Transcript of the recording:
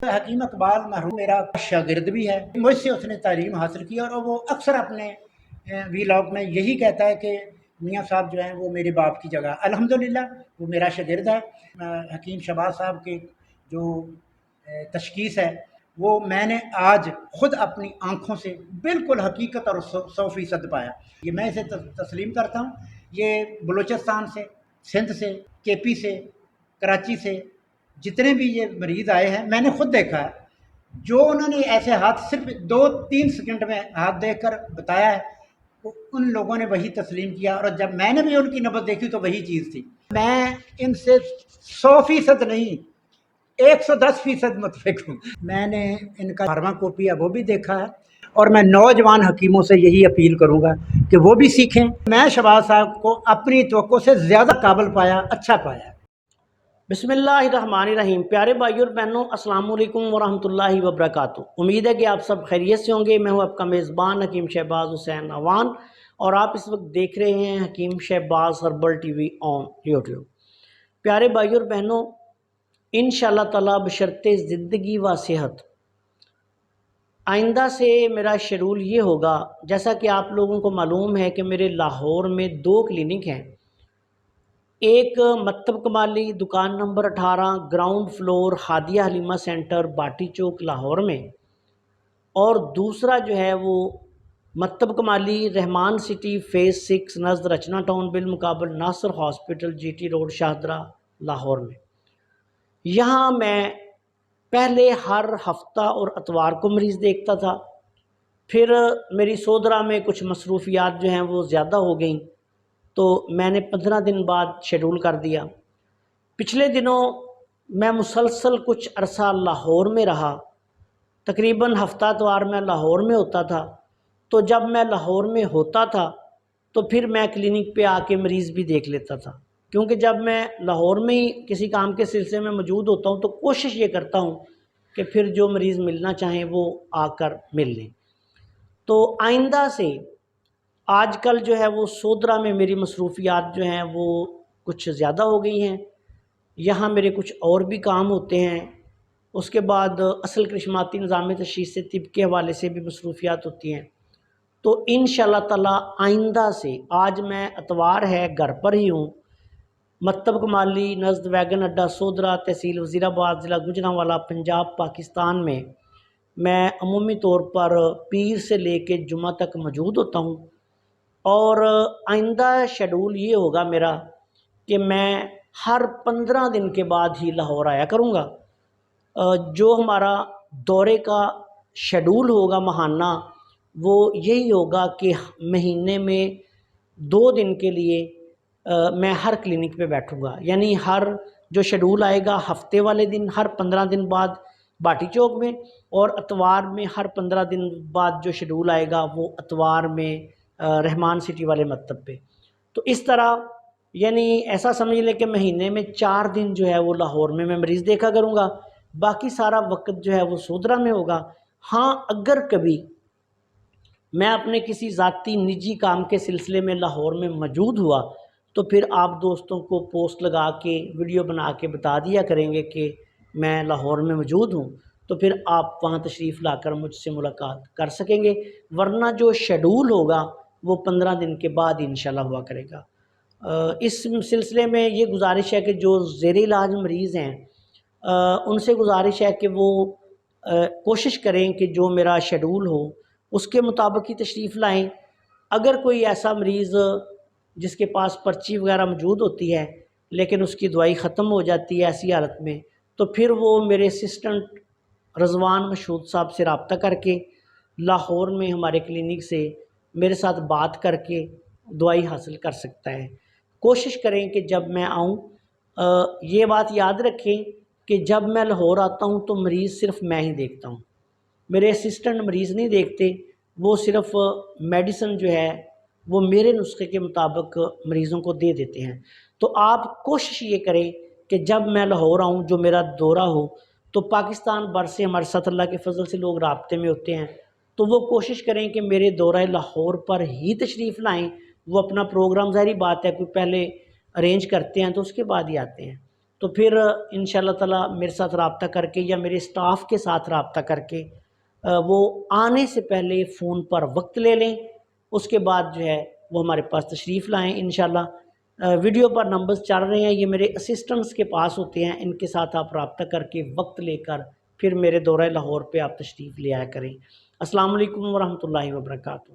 حکیم اقبال مرحوم میرا شاگرد بھی ہے، مجھ سے اس نے تعلیم حاصل کی اور وہ اکثر اپنے ویلاگ میں یہی کہتا ہے کہ میاں صاحب جو ہیں وہ میرے باپ کی جگہ، الحمدللہ وہ میرا شاگرد ہے۔ حکیم شہباز صاحب کی جو تشخیص ہے وہ میں نے آج خود اپنی آنکھوں سے بالکل حقیقت اور 100% پایا۔ یہ میں اسے تسلیم کرتا ہوں۔ یہ بلوچستان سے، سندھ سے، کے پی سے، کراچی سے جتنے بھی یہ مریض آئے ہیں میں نے خود دیکھا ہے، جو انہوں نے ایسے ہاتھ صرف 2-3 سیکنڈ میں ہاتھ دیکھ کر بتایا ہے، ان لوگوں نے وہی تسلیم کیا، اور جب میں نے بھی ان کی نبض دیکھی تو وہی چیز تھی۔ میں ان سے 100% نہیں، 110% متفق ہوں۔ میں نے ان کا فارما کوپی ہے وہ بھی دیکھا ہے، اور میں نوجوان حکیموں سے یہی اپیل کروں گا کہ وہ بھی سیکھیں۔ میں شہباز صاحب کو اپنی توقع سے زیادہ قابل پایا، اچھا پایا۔ بسم اللہ الرحمن الرحیم۔ پیارے بھائیوں اور بہنوں، السلام علیکم ورحمۃ اللہ وبرکاتہ۔ امید ہے کہ آپ سب خیریت سے ہوں گے۔ میں ہوں آپ کا میزبان حکیم شہباز حسین اعوان، اور آپ اس وقت دیکھ رہے ہیں Hakeem Shahbaz herbal T V on YouTube. پیارے بھائیوں اور بہنوں، انشاءاللہ تعالیٰ بشرط زندگی و صحت آئندہ سے میرا شیڈول یہ ہوگا، جیسا کہ آپ لوگوں کو معلوم ہے کہ میرے لاہور میں 2 کلینک ہیں۔ ایک مکتب کمالی دکان number 18 ground floor Hadia Halima centre Bhati Chowk Lahore میں، اور دوسرا جو ہے وہ مکتب کمالی رحمان سٹی فیز 6 نزد رچنا ٹاؤن بالمقابل Nasir hospital G T road Shahdara Lahore میں۔ یہاں میں پہلے ہر ہفتہ اور اتوار کو مریض دیکھتا تھا، پھر میری سودرہ میں کچھ مصروفیات جو ہیں وہ زیادہ ہو گئیں، تو میں نے 15 دن بعد شیڈول کر دیا۔ پچھلے دنوں میں مسلسل کچھ عرصہ لاہور میں رہا، تقریباً ہفتہ اتوار میں لاہور میں ہوتا تھا، تو جب میں لاہور میں ہوتا تھا تو پھر میں کلینک پہ آ کے مریض بھی دیکھ لیتا تھا، کیونکہ جب میں لاہور میں ہی کسی کام کے سلسلے میں موجود ہوتا ہوں تو کوشش یہ کرتا ہوں کہ پھر جو مریض ملنا چاہیں وہ آ کر مل لیں۔ تو آئندہ سے آج کل جو ہے وہ سودرہ میں میری مصروفیات جو ہیں وہ کچھ زیادہ ہو گئی ہیں، یہاں میرے کچھ اور بھی کام ہوتے ہیں، اس کے بعد اصل کرشماتی نظام تشخیص سے طب کے حوالے سے بھی مصروفیات ہوتی ہیں۔ تو انشاءاللہ تعالی آئندہ سے، آج میں اتوار ہے گھر پر ہی ہوں، مکتب کمالی نزد ویگن اڈا سودرہ تحصیل وزیر آباد ضلع گوجرانوالہ پنجاب پاکستان میں عمومی طور پر پیر سے لے کے جمعہ تک موجود ہوتا ہوں، اور آئندہ شیڈول یہ ہوگا میرا کہ میں ہر 15 دن کے بعد ہی لاہور آیا کروں گا۔ جو ہمارا دورے کا شیڈول ہوگا ماہانہ، وہ یہی ہوگا کہ مہینے میں 2 دن کے لیے میں ہر کلینک پہ بیٹھوں گا، یعنی ہر جو شیڈول آئے گا ہفتے والے دن ہر 15 دن بعد باٹی چوک میں، اور اتوار میں ہر 15 دن بعد جو شیڈول آئے گا وہ اتوار میں رحمان سٹی والے مکتب پہ۔ تو اس طرح یعنی ایسا سمجھ لیں کہ مہینے میں 4 دن جو ہے وہ لاہور میں مریض دیکھا کروں گا، باقی سارا وقت جو ہے وہ سودرہ میں ہوگا۔ ہاں، اگر کبھی میں اپنے کسی ذاتی نجی کام کے سلسلے میں لاہور میں موجود ہوا تو پھر آپ دوستوں کو پوسٹ لگا کے ویڈیو بنا کے بتا دیا کریں گے کہ میں لاہور میں موجود ہوں، تو پھر آپ وہاں تشریف لا کر مجھ سے ملاقات کر سکیں گے، ورنہ جو شیڈول ہوگا وہ 15 دن کے بعد انشاءاللہ ہوا کرے گا۔ اس سلسلے میں یہ گزارش ہے کہ جو زیر علاج مریض ہیں ان سے گزارش ہے کہ وہ کوشش کریں کہ جو میرا شیڈول ہو اس کے مطابق ہی تشریف لائیں۔ اگر کوئی ایسا مریض جس کے پاس پرچی وغیرہ موجود ہوتی ہے لیکن اس کی دوائی ختم ہو جاتی ہے ایسی حالت میں، تو پھر وہ میرے اسسٹنٹ رضوان مشہود صاحب سے رابطہ کر کے لاہور میں ہمارے کلینک سے میرے ساتھ بات کر کے دوائی حاصل کر سکتا ہے۔ کوشش کریں کہ جب میں آؤں، یہ بات یاد رکھیں کہ جب میں لاہور آتا ہوں تو مریض صرف میں ہی دیکھتا ہوں، میرے اسسٹنٹ مریض نہیں دیکھتے، وہ صرف میڈیسن جو ہے وہ میرے نسخے کے مطابق مریضوں کو دے دیتے ہیں۔ تو آپ کوشش یہ کریں کہ جب میں لاہور آؤں، جو میرا دورہ ہو، تو پاکستان بھر سے ہمارے ساتھ اللہ کے فضل سے لوگ رابطے میں ہوتے ہیں، تو وہ کوشش کریں کہ میرے دورہ لاہور پر ہی تشریف لائیں۔ وہ اپنا پروگرام، ظاہری بات ہے کوئی پہلے ارینج کرتے ہیں تو اس کے بعد ہی آتے ہیں، تو پھر انشاءاللہ تعالی میرے ساتھ رابطہ کر کے یا میرے اسٹاف کے ساتھ رابطہ کر کے وہ آنے سے پہلے فون پر وقت لے لیں، اس کے بعد جو ہے وہ ہمارے پاس تشریف لائیں انشاءاللہ۔ ویڈیو پر نمبرز چل رہے ہیں، یہ میرے اسسٹنٹس کے پاس ہوتے ہیں، ان کے ساتھ آپ رابطہ کر کے وقت لے کر پھر میرے دورہ لاہور پہ آپ تشریف لے آیا کریں۔ السلام علیکم ورحمۃ اللہ وبرکاتہ۔